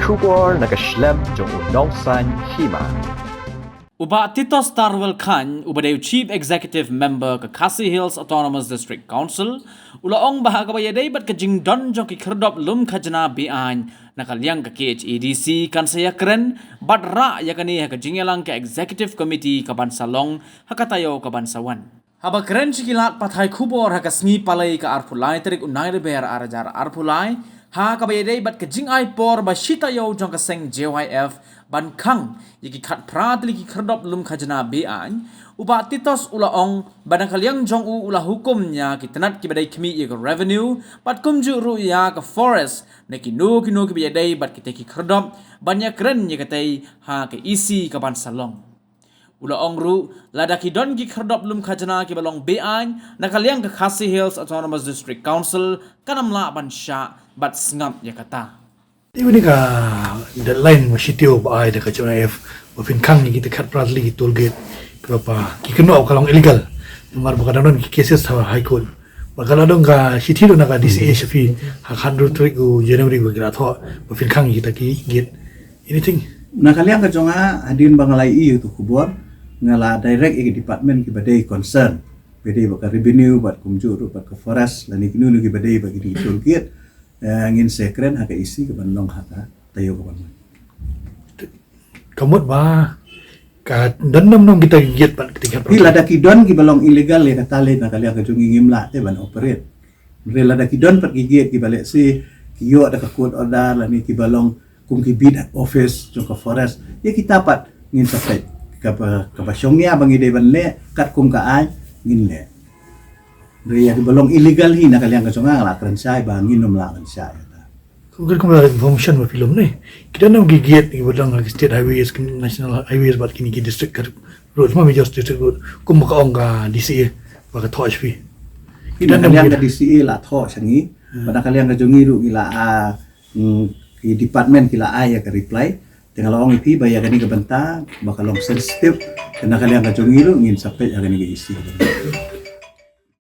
Kubor nakaslem jong unongsan hima. Uba Tito Starwell Khan, ubadeu Chief Executive Member ke Khasi Hills Autonomous District Council, ulaong bahaga bayadai bat kajing don jong ki kerdop lum khajna bian nakaliang ke KHEDC kan saya keren bat ra yakani ha kajing yalang ke Executive Committee ke Bansalong hakatayo ke Bansawan. Haba keren sikilat pathai kubor ha kasngi palai ke arpulai terik unai reber arajar arpulai ha kabayadai bat kajing ai por ba shitayo jong ka seng JYF ban khang yiki khat prat liki kherdop lum khajna bian uba titos ulaong ban kaliang jong u ula hukumnya ki tenat ki badai khmi ye revenue bat kumju ru ya ka forest ne ki no ki badai bat ki teki kherdop banyak keren ye katai ha ke isi ka ban salong ulaong ru ladaki don ki kherdop lum khajna ki balong bian nakaliang ka Khasi Hills Autonomous District Council kanamla ban sha bat sngap ye kata ini ka deadline masitio ba ay da ka JYF wafin kang ni kita kat pratli ki toll gate ke bapa ki keno kalong illegal nomor bukan don ki cases sa high court bakal dong ka sitio na ka DCA shafi ha 100 trick go January go gira tho wafin kang kita ki gate anything nakaliang ka jonga adin bangalai i tu kubor ngala direct i department ki badai concern badai baka revenue bat kumju ru bat ka forest lani kinu ki badai bagi di toll gate ngin sekren haka isi ke bandong haka tayo ke bandong kamut ba ka danam nong kita giat pan ketika ila da kidon ki balong illegal ya katale na kali ka jungi ngimla te ban operate rela da kidon pat giat ki balik si kiyo ada ka court order la ni ki balong kum ki bid office jong ka forest ya kita pat ngin sampai ka basyongnya bangi de ban le kat kum ka ai ngin le Raya di balong illegal hi na kaliang kasonga la krensai bangin nom la krensai Kung kung information mo film ni kita nam gigiat ni bodang state highways national highways bat kini ki district roads ma major district road kum ka onga DCA ba ka thosh fi kita kaliang ka DCA la tho sangi pada kaliang ka jongi ru ila ki department kila ya ka reply tengah lawang ipi baya kani ka benta bakalong sensitive kena kaliang ka jongi ru ngin sampai ya kani ka isi